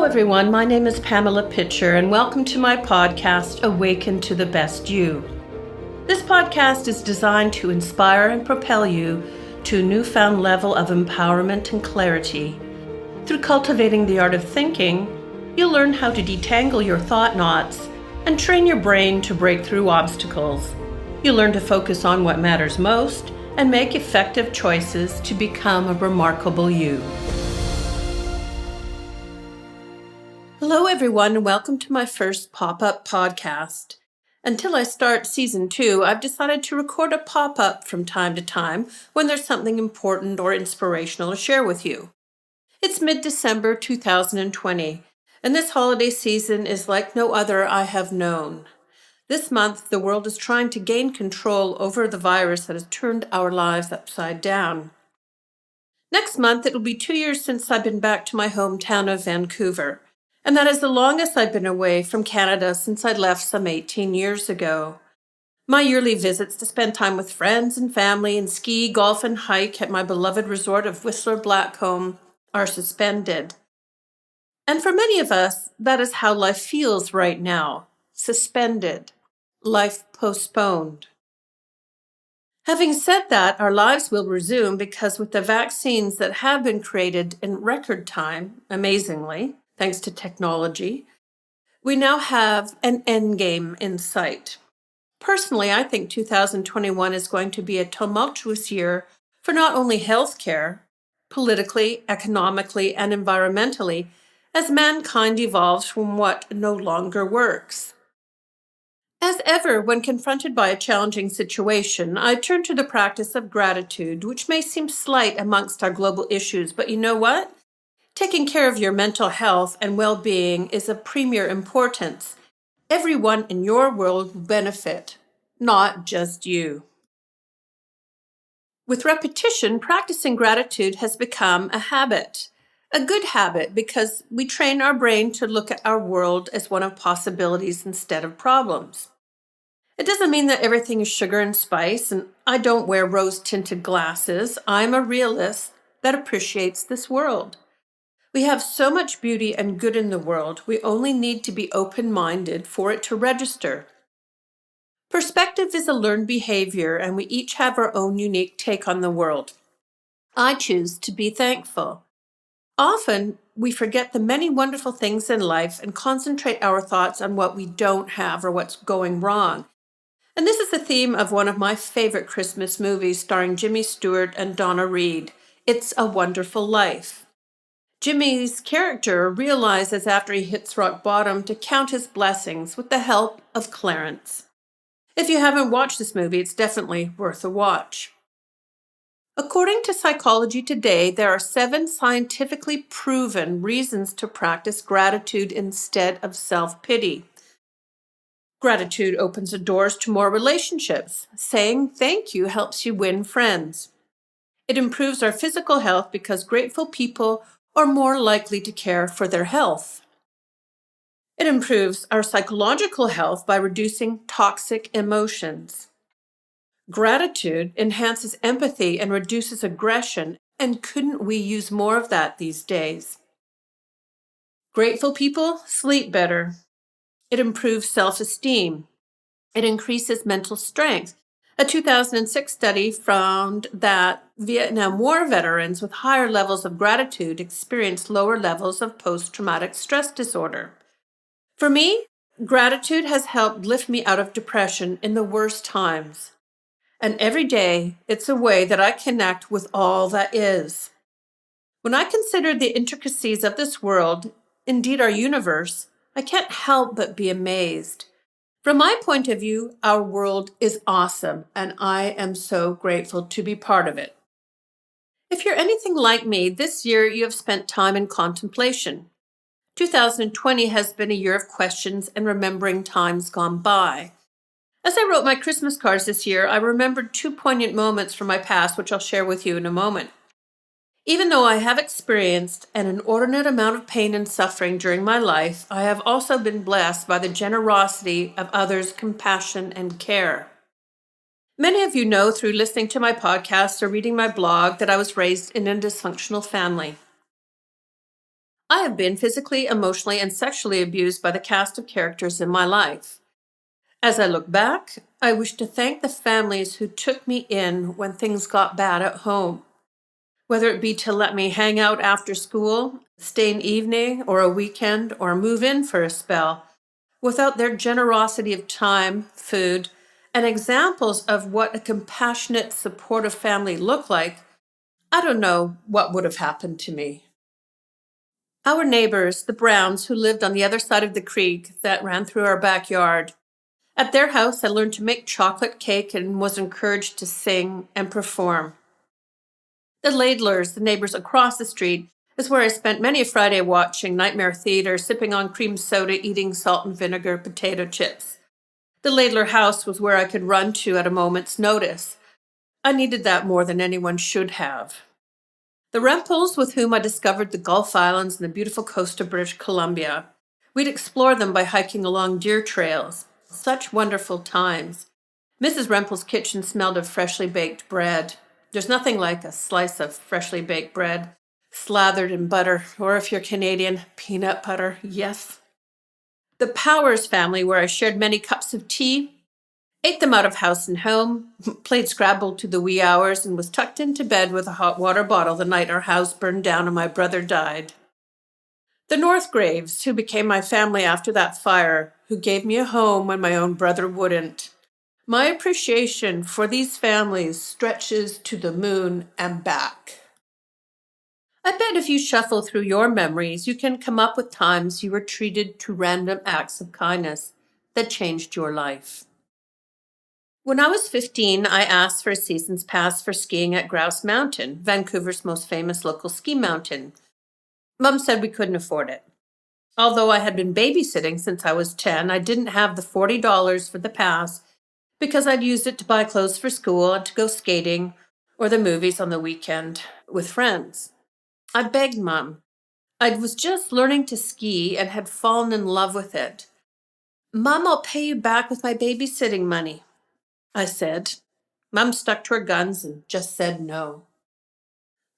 everyone. My name is Pamela Pitcher, and welcome to my podcast, Awaken to the Best You. This podcast is designed to inspire and propel you to a newfound level of empowerment and clarity. Through cultivating the art of thinking, you'll learn how to detangle your thought knots and train your brain to break through obstacles. You'll learn to focus on what matters most and make effective choices to become a remarkable you. Hello, everyone, and welcome to my first pop-up podcast. Until I start season 2, I've decided to record a pop-up from time to time when there's something important or inspirational to share with you. It's mid-December 2020, and this holiday season is like no other I have known. This month, the world is trying to gain control over the virus that has turned our lives upside down. Next month, it'll be 2 years since I've been back to my hometown of Vancouver. And that is the longest I've been away from Canada since I left some 18 years ago. My yearly visits to spend time with friends and family and ski, golf, and hike at my beloved resort of Whistler Blackcomb are suspended. And for many of us, that is how life feels right now. Suspended. Life postponed. Having said that, our lives will resume because with the vaccines that have been created in record time, amazingly, thanks to technology, we now have an end game in sight. Personally, I think 2021 is going to be a tumultuous year for not only healthcare, politically, economically, and environmentally, as mankind evolves from what no longer works. As ever, when confronted by a challenging situation, I turn to the practice of gratitude, which may seem slight amongst our global issues, but you know what? Taking care of your mental health and well-being is of premier importance. Everyone in your world will benefit, not just you. With repetition, practicing gratitude has become a habit, a good habit because we train our brain to look at our world as one of possibilities instead of problems. It doesn't mean that everything is sugar and spice, and I don't wear rose-tinted glasses. I'm a realist that appreciates this world. We have so much beauty and good in the world, we only need to be open-minded for it to register. Perspective is a learned behavior, and we each have our own unique take on the world. I choose to be thankful. Often, we forget the many wonderful things in life and concentrate our thoughts on what we don't have or what's going wrong. And this is the theme of one of my favorite Christmas movies starring Jimmy Stewart and Donna Reed, It's a Wonderful Life. Jimmy's character realizes after he hits rock bottom to count his blessings with the help of Clarence. If you haven't watched this movie, it's definitely worth a watch. According to Psychology Today, there are 7 scientifically proven reasons to practice gratitude instead of self-pity. Gratitude opens the doors to more relationships. Saying thank you helps you win friends. It improves our physical health because grateful people are more likely to care for their health. It improves our psychological health by reducing toxic emotions. Gratitude enhances empathy and reduces aggression, and couldn't we use more of that these days? Grateful people sleep better. It improves self-esteem. It increases mental strength. A 2006 study found that Vietnam War veterans with higher levels of gratitude experienced lower levels of post-traumatic stress disorder. For me, gratitude has helped lift me out of depression in the worst times. And every day, it's a way that I connect with all that is. When I consider the intricacies of this world, indeed our universe, I can't help but be amazed. From my point of view, our world is awesome, and I am so grateful to be part of it. If you're anything like me, this year you have spent time in contemplation. 2020 has been a year of questions and remembering times gone by. As I wrote my Christmas cards this year, I remembered 2 poignant moments from my past, which I'll share with you in a moment. Even though I have experienced an inordinate amount of pain and suffering during my life, I have also been blessed by the generosity of others' compassion and care. Many of you know through listening to my podcast or reading my blog that I was raised in a dysfunctional family. I have been physically, emotionally, and sexually abused by the cast of characters in my life. As I look back, I wish to thank the families who took me in when things got bad at home, whether it be to let me hang out after school, stay an evening or a weekend, or move in for a spell. Without their generosity of time, food, and examples of what a compassionate, supportive family looked like, I don't know what would have happened to me. Our neighbors, the Browns, who lived on the other side of the creek that ran through our backyard. At their house, I learned to make chocolate cake and was encouraged to sing and perform. The Laidlers, the neighbors across the street, is where I spent many a Friday watching Nightmare Theater, sipping on cream soda, eating salt and vinegar potato chips. The Laidler house was where I could run to at a moment's notice. I needed that more than anyone should have. The Rempels, with whom I discovered the Gulf Islands and the beautiful coast of British Columbia. We'd explore them by hiking along deer trails. Such wonderful times. Mrs. Rempel's kitchen smelled of freshly baked bread. There's nothing like a slice of freshly baked bread, slathered in butter, or if you're Canadian, peanut butter, yes. The Powers family, where I shared many cups of tea, ate them out of house and home, played Scrabble to the wee hours, and was tucked into bed with a hot water bottle the night our house burned down and my brother died. The Northgraves, who became my family after that fire, who gave me a home when my own brother wouldn't. My appreciation for these families stretches to the moon and back. I bet if you shuffle through your memories, you can come up with times you were treated to random acts of kindness that changed your life. When I was 15, I asked for a season's pass for skiing at Grouse Mountain, Vancouver's most famous local ski mountain. Mum said we couldn't afford it. Although I had been babysitting since I was 10, I didn't have the $40 for the pass because I'd used it to buy clothes for school and to go skating or the movies on the weekend with friends. I begged Mum. I was just learning to ski and had fallen in love with it. Mum, I'll pay you back with my babysitting money, I said. Mum stuck to her guns and just said no.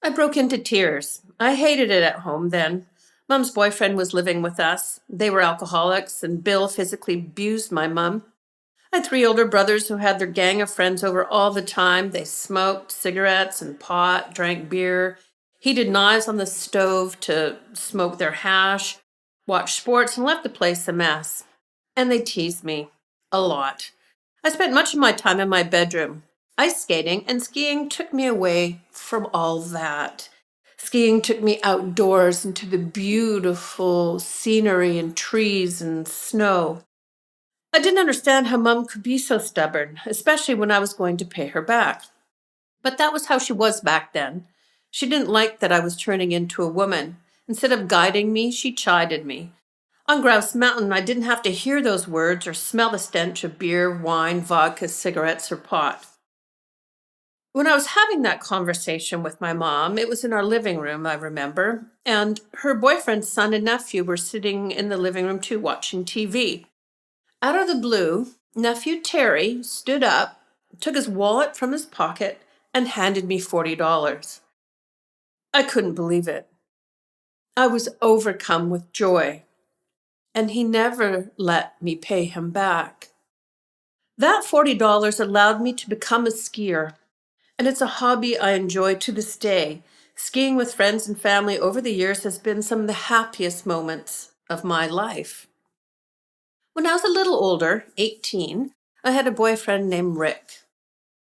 I broke into tears. I hated it at home then. Mum's boyfriend was living with us. They were alcoholics, and Bill physically abused my mum. I had 3 older brothers who had their gang of friends over all the time. They smoked cigarettes and pot, drank beer, heated knives on the stove to smoke their hash, watched sports, and left the place a mess. And they teased me a lot. I spent much of my time in my bedroom. Ice skating and skiing took me away from all that. Skiing took me outdoors into the beautiful scenery and trees and snow. I didn't understand how Mum could be so stubborn, especially when I was going to pay her back. But that was how she was back then. She didn't like that I was turning into a woman. Instead of guiding me, she chided me. On Grouse Mountain, I didn't have to hear those words or smell the stench of beer, wine, vodka, cigarettes, or pot. When I was having that conversation with my mom, it was in our living room, I remember, and her boyfriend's son and nephew were sitting in the living room too, watching TV. Out of the blue, nephew Terry stood up, took his wallet from his pocket, and handed me $40. I couldn't believe it. I was overcome with joy, and he never let me pay him back. That $40 allowed me to become a skier, and it's a hobby I enjoy to this day. Skiing with friends and family over the years has been some of the happiest moments of my life. When I was a little older, 18, I had a boyfriend named Rick.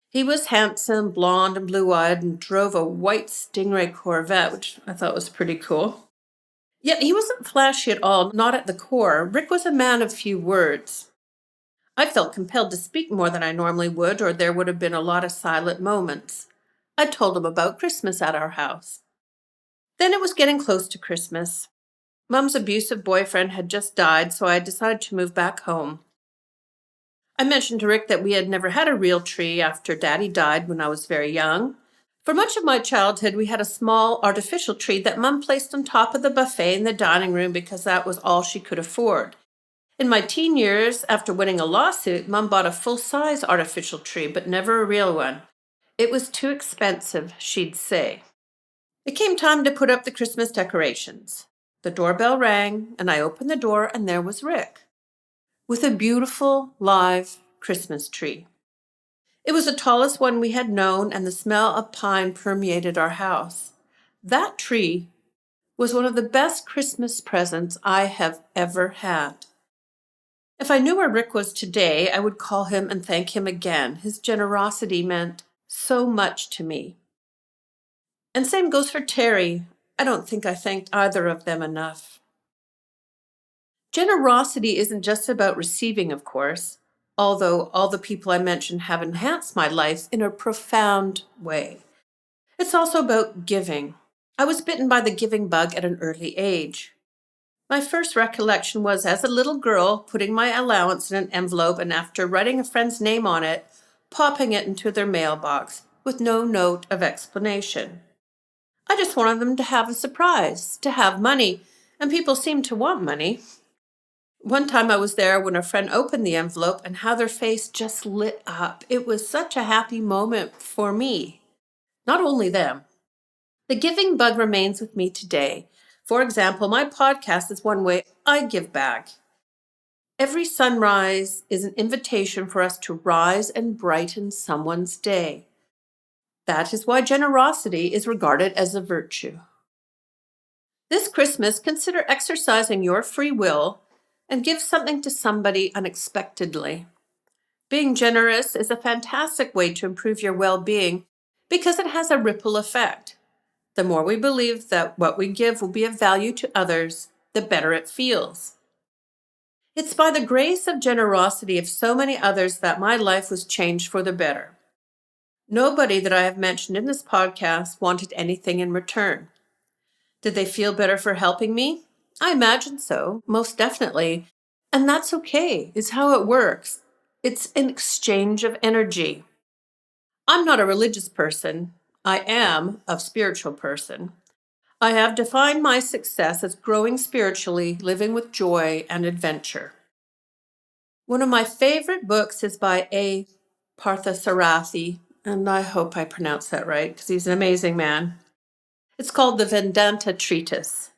He was handsome, blonde, and blue-eyed, and drove a white Stingray Corvette, which I thought was pretty cool. Yet he wasn't flashy at all, not at the core. Rick was a man of few words. I felt compelled to speak more than I normally would, or there would have been a lot of silent moments. I told him about Christmas at our house. Then it was getting close to Christmas. Mum's abusive boyfriend had just died, so I decided to move back home. I mentioned to Rick that we had never had a real tree after Daddy died when I was very young. For much of my childhood, we had a small artificial tree that Mum placed on top of the buffet in the dining room because that was all she could afford. In my teen years, after winning a lawsuit, Mum bought a full-size artificial tree, but never a real one. It was too expensive, she'd say. It came time to put up the Christmas decorations. The doorbell rang, and I opened the door, and there was Rick with a beautiful live Christmas tree. It was the tallest one we had known, and the smell of pine permeated our house. That tree was one of the best Christmas presents I have ever had. If I knew where Rick was today, I would call him and thank him again. His generosity meant so much to me. And same goes for Terry. I don't think I thanked either of them enough. Generosity isn't just about receiving, of course, although all the people I mentioned have enhanced my life in a profound way. It's also about giving. I was bitten by the giving bug at an early age. My first recollection was as a little girl putting my allowance in an envelope and after writing a friend's name on it, popping it into their mailbox with no note of explanation. I just wanted them to have a surprise, to have money, and people seemed to want money. One time I was there when a friend opened the envelope and how their face just lit up. It was such a happy moment for me, not only them. The giving bug remains with me today. For example, my podcast is one way I give back. Every sunrise is an invitation for us to rise and brighten someone's day. That is why generosity is regarded as a virtue. This Christmas, consider exercising your free will and give something to somebody unexpectedly. Being generous is a fantastic way to improve your well-being because it has a ripple effect. The more we believe that what we give will be of value to others, the better it feels. It's by the grace of generosity of so many others that my life was changed for the better. Nobody that I have mentioned in this podcast wanted anything in return. Did they feel better for helping me? I imagine so, most definitely. And that's okay, is how it works. It's an exchange of energy. I'm not a religious person. I am a spiritual person. I have defined my success as growing spiritually, living with joy and adventure. One of my favorite books is by A. Partha Sarathi, and I hope I pronounced that right because he's an amazing man. It's called the Vedanta Treatise.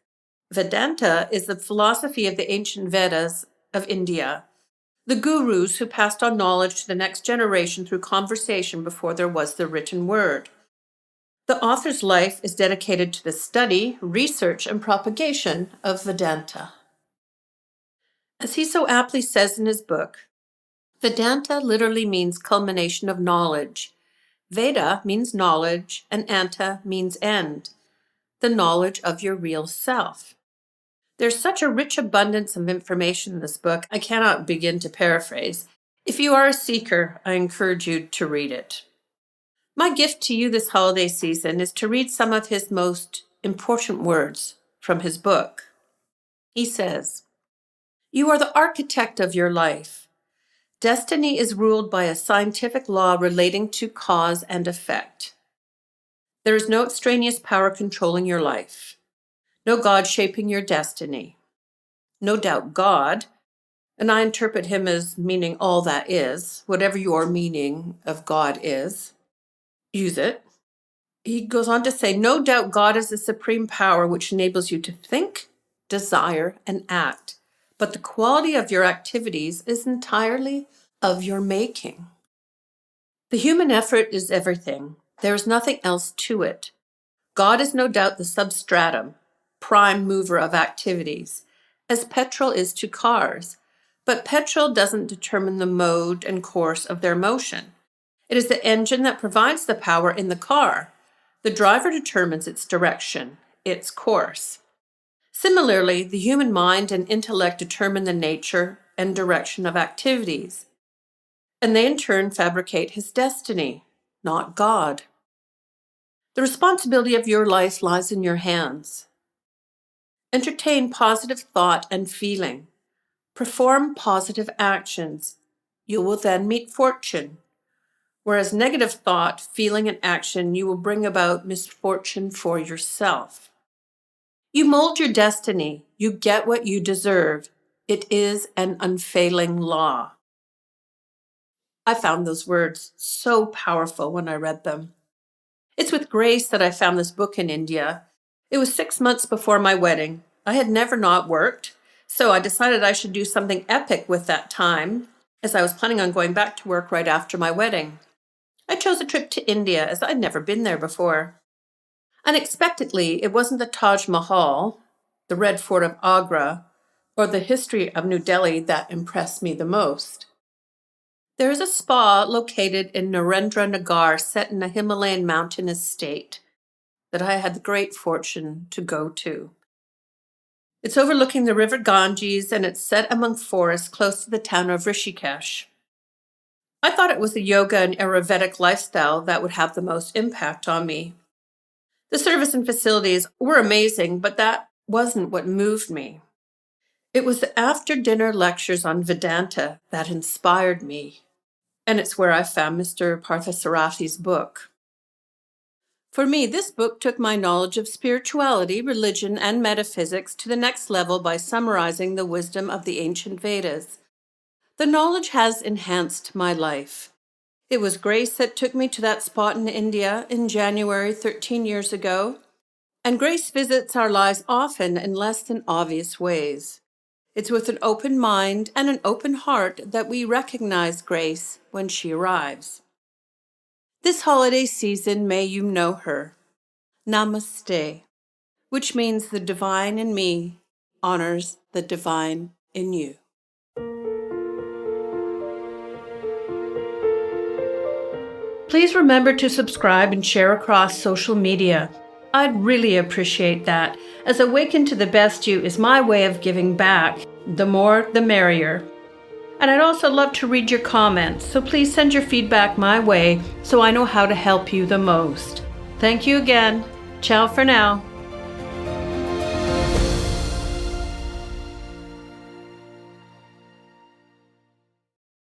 Vedanta is the philosophy of the ancient Vedas of India, the gurus who passed on knowledge to the next generation through conversation before there was the written word. The author's life is dedicated to the study, research, and propagation of Vedanta. As he so aptly says in his book, Vedanta literally means culmination of knowledge. Veda means knowledge, and anta means end, the knowledge of your real self. There's such a rich abundance of information in this book, I cannot begin to paraphrase. If you are a seeker, I encourage you to read it. My gift to you this holiday season is to read some of his most important words from his book. He says, "You are the architect of your life. Destiny is ruled by a scientific law relating to cause and effect. There is no extraneous power controlling your life, no God shaping your destiny. No doubt God, and I interpret him as meaning all that is, whatever your meaning of God is, use it." He goes on to say, "No doubt God is the supreme power which enables you to think, desire, and act. But the quality of your activities is entirely of your making. The human effort is everything. There is nothing else to it. God is no doubt the substratum, prime mover of activities, as petrol is to cars. But petrol doesn't determine the mode and course of their motion. It is the engine that provides the power in the car. The driver determines its direction, its course. Similarly, the human mind and intellect determine the nature and direction of activities, and they in turn fabricate his destiny, not God. The responsibility of your life lies in your hands. Entertain positive thought and feeling. Perform positive actions. You will then meet fortune. Whereas negative thought, feeling, and action, you will bring about misfortune for yourself. You mold your destiny. You get what you deserve. It is an unfailing law." I found those words so powerful when I read them. It's with grace that I found this book in India. It was 6 months before my wedding. I had never not worked, so I decided I should do something epic with that time, as I was planning on going back to work right after my wedding. I chose a trip to India, as I'd never been there before. Unexpectedly, it wasn't the Taj Mahal, the Red Fort of Agra, or the history of New Delhi that impressed me the most. There is a spa located in Narendra Nagar set in a Himalayan mountain estate that I had the great fortune to go to. It's overlooking the river Ganges and it's set among forests close to the town of Rishikesh. I thought it was the yoga and Ayurvedic lifestyle that would have the most impact on me. The service and facilities were amazing, but that wasn't what moved me. It was the after dinner lectures on Vedanta that inspired me, and it's where I found Mr. Partha Sarathi's book. For me, this book took my knowledge of spirituality, religion, and metaphysics to the next level by summarizing the wisdom of the ancient Vedas. The knowledge has enhanced my life. It was Grace that took me to that spot in India in January 13 years ago, and Grace visits our lives often in less than obvious ways. It's with an open mind and an open heart that we recognize Grace when she arrives. This holiday season, may you know her. Namaste, which means the divine in me honors the divine in you. Please remember to subscribe and share across social media. I'd really appreciate that, as Awaken to the Best You is my way of giving back. The more, the merrier. And I'd also love to read your comments, so please send your feedback my way so I know how to help you the most. Thank you again. Ciao for now.